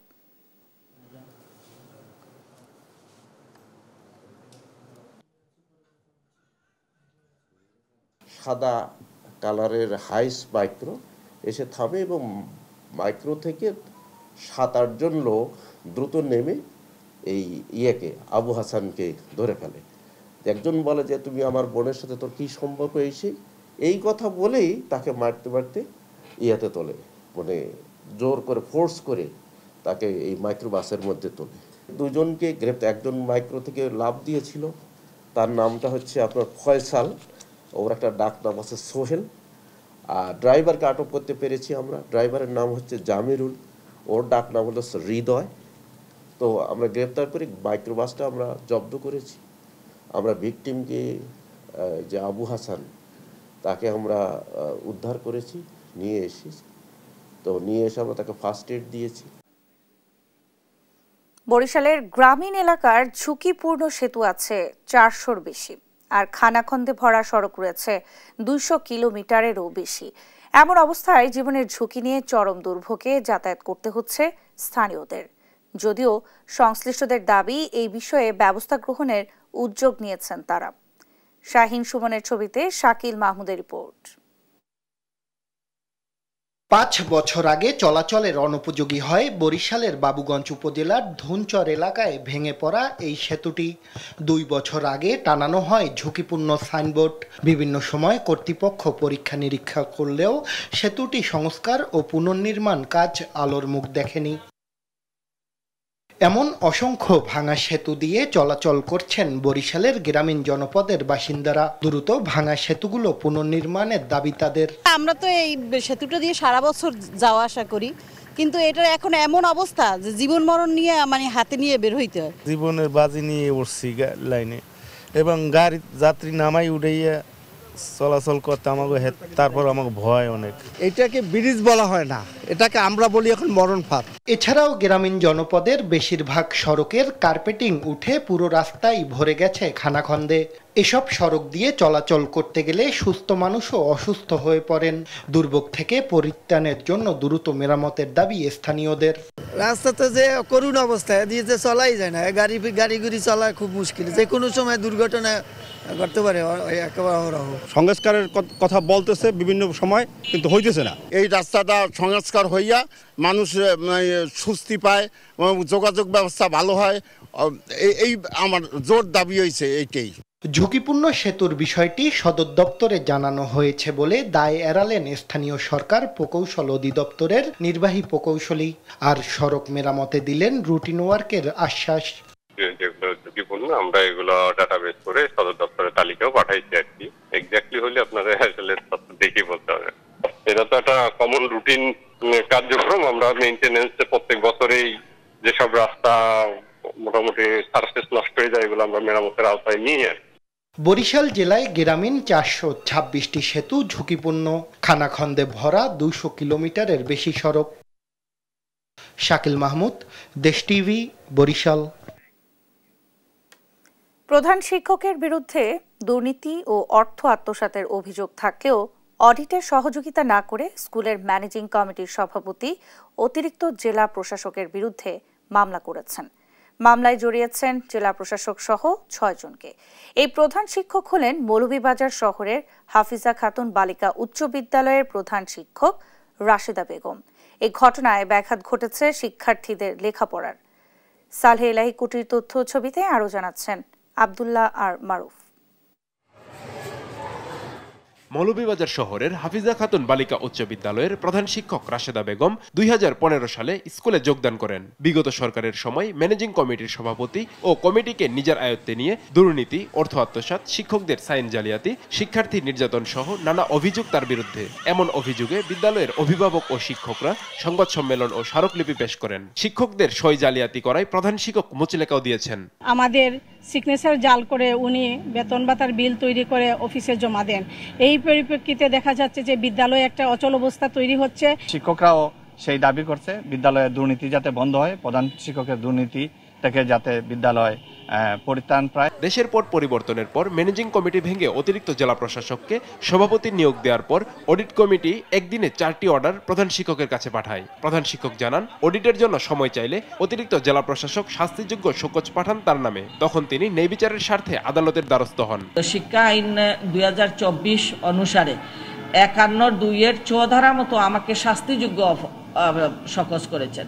সাদা কালারের হাইস মাইক্রো এসে থামে এবং মাইক্রো থেকে 7-8 জন লোক দ্রুত নেমে এই আবু হাসানকে ধরে ফেলে। একজন বলে যে তুমি আমার বোনের সাথে তোর কি সম্পর্ক, এই কথা বলেই তাকে মারতে মারতে তোলে, মানে জোর করে ফোর্স করে তাকে এই মাইক্রোবাসের মধ্যে তোলে। দুজনকে গ্রেপ্তার, একজন মাইক্রো থেকে লাফ দিয়েছিল, তার নামটা হচ্ছে আপনার ফয়সাল, ওর একটা ডাক নাম আছে সোহেল। আর ড্রাইভারকে আটক করতে পেরেছি আমরা, ড্রাইভারের নাম হচ্ছে জামিরুল, ওর ডাক নাম হলো হৃদয়। তো আমরা গ্রেপ্তার করে মাইক্রোবাসটা আমরা জব্দ করেছি। আমরা ভিকটিমকে যে আবু হাসান, তাকে আমরা উদ্ধার করেছি, নিয়ে এসেছি। তো নিয়ে এসে আমরা তাকে ফার্স্ট এড দিয়েছি। বরিশালের গ্রামীণ এলাকার ঝুঁকিপূর্ণ সেতু আছে 400-র বেশি, আর খানাখন্দে ভরা সড়ক রয়েছে 200 কিলোমিটারেরও বেশি। এমন অবস্থায় জীবনের ঝুঁকি নিয়ে চরম দুর্ভোগে যাতায়াত করতে হচ্ছে স্থানীয়দের। যদিও সংশ্লিষ্টদের দাবি এই বিষয়ে ব্যবস্থা গ্রহণের উদ্যোগ নিয়েছেন তারা। শাহিন সুমনের ছবিতে শাকিল মাহমুদের রিপোর্ট। 5 বছর আগে চলাচলের অনুপযোগী হয় বরিশালের বাবুগঞ্জ উপজেলার ধুনচর এলাকায় ভেঙে পড়া এই সেতুটি। 2 বছর আগে টানানো হয় ঝুঁকিপূর্ণ সাইনবোর্ড। বিভিন্ন সময় কর্তৃপক্ষ পরীক্ষা নিরীক্ষা করলেও সেতুটি সংস্কার ও পুনর্নির্মাণ কাজ আলোর মুখ দেখেনি। এমন অসংখ্য ভাঙা সেতু দিয়ে চলাচল করছেন বরিশালের গ্রামীণ জনপদের বাসিন্দারা। দ্রুত ভাঙা সেতুগুলো পুনর্নির্মাণের দাবি তাদের। আমরা তো এই সেতুটা দিয়ে সারা বছর যাওয়া আসা করি, কিন্তু এটা এখন এমন অবস্থা যে জীবন মরণ নিয়ে হাতে নিয়ে বের হইতে হয়। জীবনের বাজি নিয়ে উঠছি লাইনে, এবং গাড়ি যাত্রী নামাই উঠাইয়া চলাচল করতে আমাকে, তারপর আমাকে ভয় অনেক। এটাকে ব্রিজ বলা হয় না, এটাকে আমরা বলি এখন মরণ ফাঁদ। এছাড়াও গ্রামীণ জনপদের বেশিরভাগ সড়কের কার্পেটিং উঠে পুরো রাস্তায় ভরে গেছে খানাখন্দে। এসব সড়ক দিয়ে চলাচল করতে গেলে সুস্থ মানুষও অসুস্থ হয়ে পড়েন। দুর্ভোগ থেকে পরিত্রাণের জন্য দ্রুত মেরামতের দাবি স্থানীয়দের। রাস্তাতে যে করুণ অবস্থা, দিয়ে যে চলাই যায় না, গাড়ি চলা খুব মুশকিল, যে কোনো সময় দুর্ঘটনা করতে পারে। সংস্কারের কথা বলতেছে বিভিন্ন সময়, কিন্তু হইতেছে না। এই রাস্তাটা সংস্কার হইয়া মানুষ স্বস্তি পায়, যোগাযোগ ব্যবস্থা ভালো হয়, এই আমার জোর দাবি হয়েছে এইটাই। ঝুঁকিপূর্ণ সেতুর বিষয়টি সদর দপ্তরে জানানো হয়েছে বলে দায় এড়ালেন স্থানীয় সরকার প্রকৌশল অধিদপ্তরের নির্বাহী প্রকৌশলী। আর সড়ক মেরামতে দিলেন রুটিন ওয়ার্কের আশ্বাস। যেগুলো ঝুঁকিপূর্ণ আমরা এগুলো ডাটাবেস করে সদর দপ্তরের তালিকাও পাঠাইছি আর কি। এক্স্যাক্টলি হলে আপনারা আসলে দেখে বলতে হবে। এটা তো একটা কমন রুটিন কার্যক্রম। আমরা মেইনটেনেন্সে প্রত্যেক বছরেই যেসব রাস্তা মোটামুটি সারফেস নষ্ট হয়ে যায়, এগুলো আমরা মেরামতের আওতায় নিয়ে। বরিশাল জেলায় গ্রামীণ 426টি সেতু ঝুঁকিপূর্ণ, খানাখন্দে ভরা 200 কিলোমিটারের বেশি সড়ক। শাকিল মাহমুদ, দেশ টিভি, বরিশাল। প্রধান শিক্ষকের বিরুদ্ধে দুর্নীতি ও অর্থ আত্মসাতের অভিযোগ থাকলেও অডিটে সহযোগিতা না করে স্কুলের ম্যানেজিং কমিটির সভাপতি অতিরিক্ত জেলা প্রশাসকের বিরুদ্ধে মামলা করেছেন। মামলায় জড়িয়েছেন জেলা প্রশাসক সহ 6 জনকে। এই প্রধান শিক্ষক হলেন মৌলভীবাজার শহরের হাফিজা খাতুন বালিকা উচ্চ বিদ্যালয়ের প্রধান শিক্ষক রাশেদা বেগম। এই ঘটনায় ব্যাঘাত ঘটেছে শিক্ষার্থীদের লেখাপড়ার। সালহে এলাহি কুটির তথ্য ছবিতে আরও জানাচ্ছেন আব্দুল্লাহ আর মারুফ। মৌলভীবাজার শহরের হাফিজা খাতুন বালিকা উচ্চ বিদ্যালয়ের প্রধান শিক্ষক রাশেদা বেগম 2015 সালে স্কুলে যোগদান করেন। বিগত সরকারের সময় ম্যানেজিং কমিটির সভাপতি ও কমিটিকে নিজের আয়ত্তে নিয়ে দুর্নীতি, অর্থ আত্মসাৎ, শিক্ষকদের সাইন জালিয়াতি, শিক্ষার্থী নির্যাতন সহ নানা অভিযোগ তার বিরুদ্ধে। এমন অভিযোগে বিদ্যালয়ের অভিভাবক ও শিক্ষকরা সংবাদ সম্মেলন ও স্মারকলিপি পেশ করেন। শিক্ষকদের সই জালিয়াতি করায় প্রধান শিক্ষক মুচলেকাও দিয়েছেন। আমাদের সিগনেচার জাল করে উনি বেতন ভাতার বিল তৈরি করে অফিসে জমা দেন। এই পরিপ্রেক্ষিতে দেখা যাচ্ছে যে বিদ্যালয়ে একটা অচল অবস্থা তৈরি হচ্ছে। শিক্ষকরাও সেই দাবি করছে বিদ্যালয়ের দুর্নীতি যাতে বন্ধ হয়, প্রধান শিক্ষকের দুর্নীতি থেকে যাতে বিদ্যালয় পরিত্রাণ পায়। দেশের পট পরিবর্তনের পর ম্যানেজিং কমিটি ভেঙে অতিরিক্ত জেলা প্রশাসককে সভাপতি নিয়োগ দেওয়ার পর অডিট কমিটি একদিনে 4টি অর্ডার প্রধান শিক্ষকের কাছে পাঠায়। প্রধান শিক্ষক জানান, অডিটের জন্য সময় চাইলে অতিরিক্ত জেলা প্রশাসক শাস্তিযোগ্য শোকজ পাঠান তার নামে। তখন তিনি ন্যায় বিচারের স্বার্থে আদালতের দ্বারস্থ হন। শিক্ষা আইন 2024 অনুসারে 51(2) 4 ধারা মতো আমাকে শাস্তিযোগ্য শোকজ করেছেন।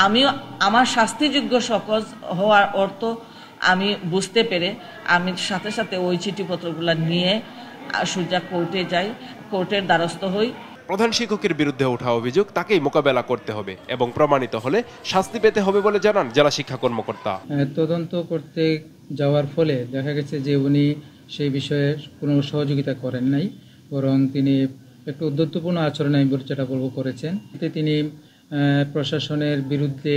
আমিও আমার শাস্তিযোগ্য শোকজ হওয়ার অর্থ আমি বুঝতে পেরে আমি সাথে সাথে ওই চিঠিপত্রগুলো নিয়ে সোজা কোর্টে যাই, কোর্টের দ্বারস্থ হই। প্রধান শিক্ষকের বিরুদ্ধে ওঠা অভিযোগ তাকেই মোকাবেলা করতে হবে এবং প্রমাণিত হলে শাস্তি পেতে হবে বলে জানান জেলা শিক্ষা কর্মকর্তা। তদন্ত করতে যাওয়ার ফলে দেখা গেছে যে উনি সেই বিষয়ে কোনো সহযোগিতা করেন নাই, বরং তিনি একটু উদ্ধত্যপূর্ণ আচরণ আমি যেটা বলবো করেছেন। তিনি প্রশাসনের বিরুদ্ধে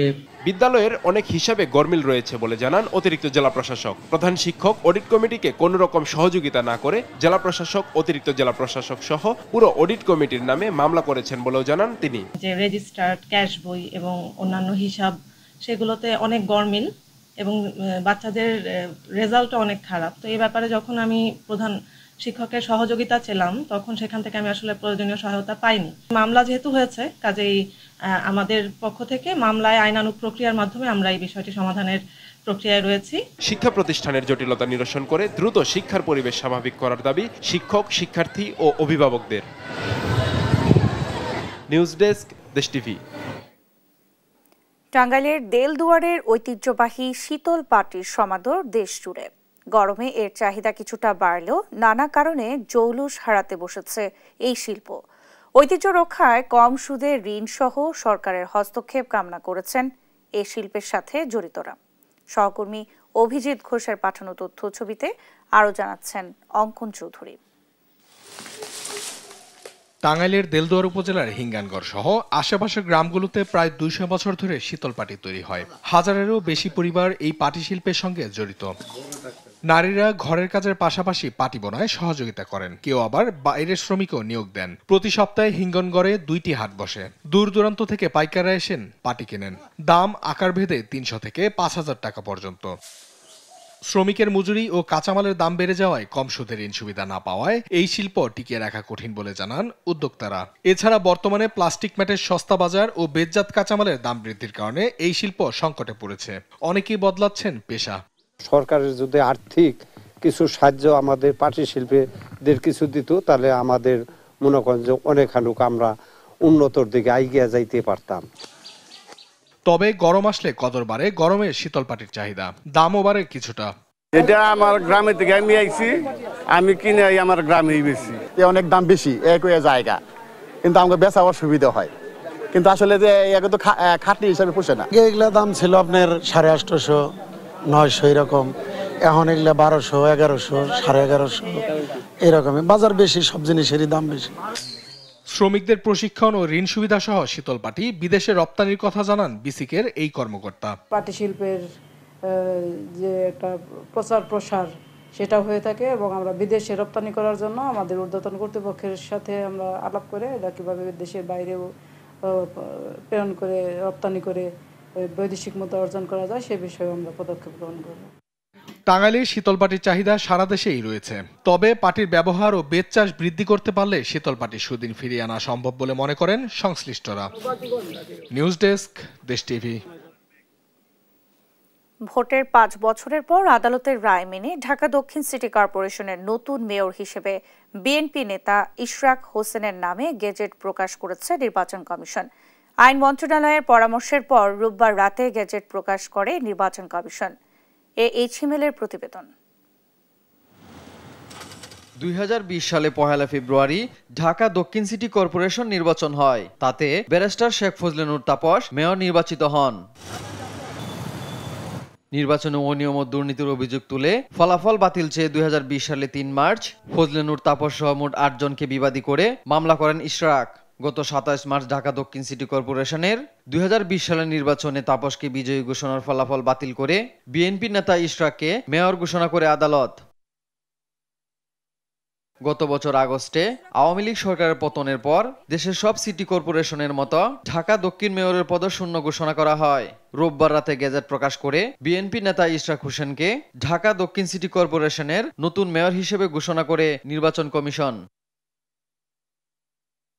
বিদ্যালয়ের অনেক হিসাবে গরমিল রয়েছে বলে জানান অতিরিক্ত জেলা প্রশাসক। প্রধান শিক্ষক অডিট কমিটিকে কোনো রকম সহযোগিতা না করে জেলা প্রশাসক, অতিরিক্ত জেলা প্রশাসক সহ পুরো অডিট কমিটির নামে মামলা করেছেন বলেও জানান তিনি। যে রেজিস্টার্ড ক্যাশ বই এবং অন্যান্য হিসাব সেগুলোতে অনেক গরমিল এবং বাচ্চাদের রেজাল্টও অনেক খারাপ। তো এই ব্যাপারে যখন আমি প্রধান শিক্ষকের সহযোগিতা ছিলাম তখন সেখান থেকে আমি আসলে প্রয়োজনীয় সহায়তা পাইনি। মামলা যেহেতু হয়েছে, কাজেই আমাদের পক্ষ থেকে মামলায় আইনানুগ প্রক্রিয়ার মাধ্যমে আমরা এই বিষয়টি সমাধানের প্রক্রিয়ায় রয়েছি। শিক্ষা প্রতিষ্ঠানের জটিলতা নিরসন করে দ্রুত শিক্ষার পরিবেশ স্বাভাবিক করার দাবি শিক্ষক, শিক্ষার্থী ও অভিভাবকদের। নিউজ ডেস্ক, দেশ টিভি। টাঙ্গাইলের দেলদুয়ারের ঐতিহ্যবাহী শীতল পাটির সমাদর দেশ জুড়ে। গরমে এর চাহিদা কিছুটা বাড়লেও নানা কারণে জৌলুস হারাতে বসেছে এই শিল্প। ঐতিহ্য রক্ষায় কম সুদে ঋণ সহ সরকারের হস্তক্ষেপ কামনা করেছেন এই শিল্পের সাথে জড়িতরা। সহকর্মী অভিজিৎ ঘোষের পাঠানো তথ্য ছবিতে আরও জানাচ্ছেন অঙ্কন চৌধুরী। টাঙ্গাইলের দেলদুয়ার উপজেলার হিঙ্গানগড় সহ আশেপাশের গ্রামগুলোতে প্রায় ২০০ বছর ধরে শীতল পাটি তৈরি হয়। হাজারেরও বেশি পরিবার এই পাটি শিল্পের সঙ্গে জড়িত। নারীরা ঘরের কাজের পাশাপাশি পাটি বোনায় সহযোগিতা করেন, কেউ আবার বাইরের শ্রমিকও নিয়োগ দেন। প্রতি সপ্তাহে হিঙ্গনগড়ে ২টি হাট বসে। দূর দূরান্ত থেকে পাইকাররা এসেন পাটি কেনেন। দাম আকার ভেদে ৩০০ থেকে ৫,০০০ টাকা পর্যন্ত। শ্রমিকের মজুরি ও কাঁচামালের দাম বেড়ে যাওয়ায় কম সুদে ঋণ সুবিধা না পাওয়ায় এই শিল্প টিকিয়ে রাখা কঠিন বলে জানান উদ্যোক্তারা। এছাড়া বর্তমানে প্লাস্টিক ম্যাটের সস্তা বাজার ও বেতজাত কাঁচামালের দাম বৃদ্ধির কারণে এই শিল্প সংকটে পড়েছে। অনেকেই বদলাচ্ছেন পেশা। সরকারের যদি আর্থিক কিছু সাহায্য আমাদের পাটি শিল্পীদের কিছু দিত, তাহলে আমাদের মনে করেন যে অনেকখানুক আমরা উন্নতর দিকে এগিয়ে যাইতে পারতাম। তবে গরম আসলে কদর বাড়ে গরমের শীতল পাটির চাহিদা, দামও বাড়ে কিছুটা। এটা আমার গ্রামে থেকে আমি আইছি, আমি কিনে আমার গ্রামেই বেশি। অনেক দাম বেশি এক জায়গা, কিন্তু আমাকে বেচা অসুবিধা হয়। কিন্তু আসলে যে এগুলো তো খাটনি হিসাবে পোষে না। এগুলা দাম ছিল আপনার 850, 900 এরকম। এখন এগুলা 1200, 1100, 1150 এরকমই। বাজার বেশি, সব জিনিসেরই দাম বেশি। শ্রমিকদের প্রশিক্ষণ ও ঋণ সুবিধা সহ শীতল পাটি বিদেশে রপ্তানির কথা জানান বিসিকের এই কর্মকর্তা। পাটি শিল্পের যে একটা প্রচার প্রসার সেটা হয়ে থাকে এবং আমরা বিদেশে রপ্তানি করার জন্য আমাদের ঊর্ধ্বতন কর্তৃপক্ষের সাথে আমরা আলাপ করে এটা কীভাবে দেশের বাইরেও প্রেরণ করে রপ্তানি করে বৈদেশিক মুদ্রা অর্জন করা যায় সে বিষয়ে আমরা পদক্ষেপ গ্রহণ করব। টাঙ্গাইলে শীতল পাটির চাহিদা সারা দেশেই রয়েছে। তবে পাটির ব্যবহার ও বেত চাষ বৃদ্ধি করতে পারলে শীতল পাটির সুদিন ফিরিয়ে আনা সম্ভব বলে মনে করেন সংশ্লিষ্টরা। নিউজ ডেস্ক, দেশ টিভি। ভোটের ৫ বছরের পর আদালতের রায় মেনে ঢাকা দক্ষিণ সিটি কর্পোরেশনের নতুন মেয়র হিসেবে বিএনপি নেতা ইশরাক হোসেনের নামে গেজেট প্রকাশ করেছে নির্বাচন কমিশন। আইন মন্ত্রণালয়ের পরামর্শের পর রোববার রাতে গেজেট প্রকাশ করে নির্বাচন কমিশন। এইচএমএল-এর প্রতিবেদন। ২০২০ সালে ১ ফেব্রুয়ারি ঢাকা দক্ষিণ সিটি কর্পোরেশন নির্বাচন হয়। তাতে ব্যারিস্টার শেখ ফজলে নূর তাপস মেয়র নির্বাচিত হন। নির্বাচনে অনিয়ম ও দুর্নীতির অভিযোগ তুলে ফলাফল বাতিল চেয়ে ২০২০ সালে ৩ মার্চ ফজলে নূর তাপস সহ মোট ৮ জনকে বিবাদী করে মামলা করেন ইশরাক। গত ২৭ মার্চ ঢাকা দক্ষিণ সিটি কর্পোরেশনের ২০২০ সালের নির্বাচনে তাপসকে বিজয়ী ঘোষণার ফলাফল বাতিল করে বিএনপি নেতা ইশরাককে মেয়র ঘোষণা করে আদালত। গত বছর আগস্টে আওয়ামী লীগ সরকারের পতনের পর দেশের সব সিটি কর্পোরেশনের মতো ঢাকা দক্ষিণ মেয়রের পদ শূন্য ঘোষণা করা হয়। রোববার রাতে গেজেট প্রকাশ করে বিএনপি নেতা ইশরাক হোসেনকে ঢাকা দক্ষিণ সিটি কর্পোরেশনের নতুন মেয়র হিসেবে ঘোষণা করে নির্বাচন কমিশন।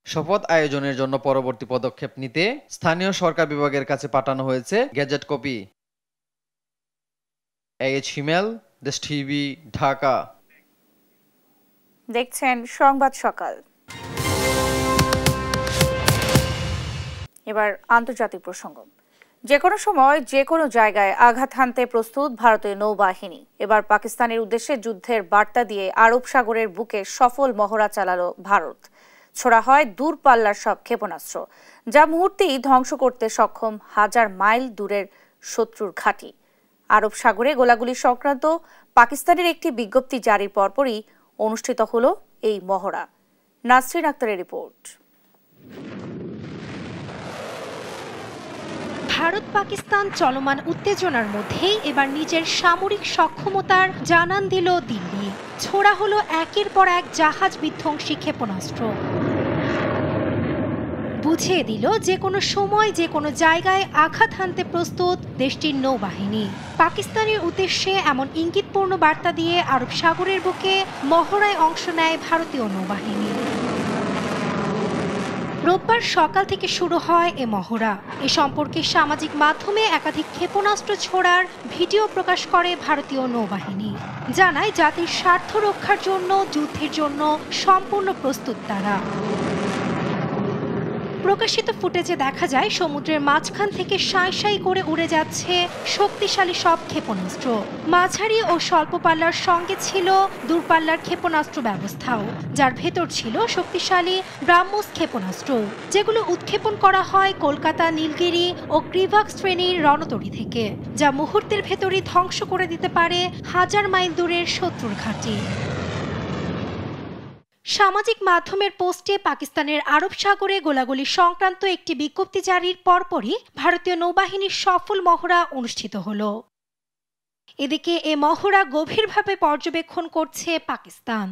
শপথ আয়োজনের জন্য পরবর্তী পদক্ষেপ নিতে স্থানীয় সরকার বিভাগের কাছে পাঠানো হয়েছে গেজেট কপি। এইচএমএল, দেশ টিভি, ঢাকা। দেখছেন সংবাদ সকাল। এবার আন্তর্জাতিক প্রসঙ্গ। যে কোনো সময় যে কোনো জায়গায় আঘাত হানতে প্রস্তুত ভারতীয় নৌবাহিনী। এবার পাকিস্তানের উদ্দেশ্যে যুদ্ধের বার্তা দিয়ে আরব সাগরের বুকে সফল মহড়া চালালো ভারত। ছোড়া হয় দূরপাল্লার সব ক্ষেপণাস্ত্র, যা মুহূর্তেই ধ্বংস করতে সক্ষম হাজার মাইল দূরের শত্রুর ঘাঁটি। আরব সাগরে গোলাগুলি সংক্রান্ত পাকিস্তানের একটি বিজ্ঞপ্তি জারির পরপরই অনুষ্ঠিত হল এই মহড়া। নাসরিন আক্তারের রিপোর্ট। ভারত পাকিস্তান চলমান উত্তেজনার মধ্যেই এবার নিজের সামরিক সক্ষমতার জানান দিল দিল্লি। ছোড়া হলো একের পর এক জাহাজ বিধ্বংসী ক্ষেপণাস্ত্র, বুঝিয়ে দিল যে কোনো সময় যে কোনো জায়গায় আঘাত হানতে প্রস্তুত দেশটির নৌবাহিনী। পাকিস্তানের উদ্দেশ্যে এমন ইঙ্গিতপূর্ণ বার্তা দিয়ে আরব সাগরের বুকে মহড়ায় অংশ নেয় ভারতীয় নৌবাহিনী। রোববার সকাল থেকে শুরু হয় এ মহড়া। এ সম্পর্কে সামাজিক মাধ্যমে একাধিক ক্ষেপণাস্ত্র ছোড়ার ভিডিও প্রকাশ করে ভারতীয় নৌবাহিনী। জানায় জাতির স্বার্থ রক্ষার জন্য যুদ্ধের জন্য সম্পূর্ণ প্রস্তুত তারা। প্রকাশিত ফুটেজে দেখা যায় সমুদ্রের মাঝখান থেকে সাঁই সাঁই করে উড়ে যাচ্ছে শক্তিশালী সব ক্ষেপণাস্ত্র। মাঝারি ও স্বল্প পাল্লার সঙ্গে ছিল দূরপাল্লার ক্ষেপণাস্ত্র ব্যবস্থাও, যার ভেতর ছিল শক্তিশালী ব্রাহ্মস ক্ষেপণাস্ত্র, যেগুলো উৎক্ষেপণ করা হয় কলকাতা, নীলগিরি ও ক্রিভাক শ্রেণীর রণতরী থেকে, যা মুহূর্তের ভেতরই ধ্বংস করে দিতে পারে হাজার মাইল দূরের শত্রুর ঘাঁটি। সামাজিক মাধ্যমের পোস্টে পাকিস্তানের আরব সাগরে গোলাগুলি সংক্রান্ত একটি বিজ্ঞপ্তি জারির পরপরই ভারতীয় নৌবাহিনীর সফল মহড়া অনুষ্ঠিত হলো। এদিকে এ মহড়া গভীরভাবে পর্যবেক্ষণ করছে পাকিস্তান।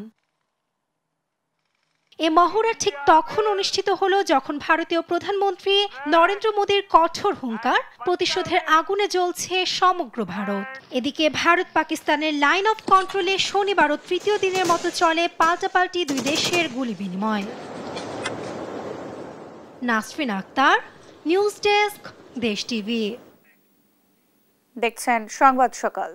এ মহড়া ঠিক তখন অনুষ্ঠিত হলো যখন ভারতীয় প্রধানমন্ত্রী নরেন্দ্র মোদীর কঠোর হুঙ্কার, প্রতিশোধের আগুনে জ্বলছে সমগ্র ভারত। এদিকে ভারত পাকিস্তানের লাইন অফ কন্ট্রোলে শনিবারও তৃতীয় দিনের মতো চলে পাল্টাপাল্টি দুই দেশের গুলি বিনিময়। নাসরিন আক্তার, নিউজ ডেস্ক, দেশ টিভি। দেখছেন সংবাদ সকাল।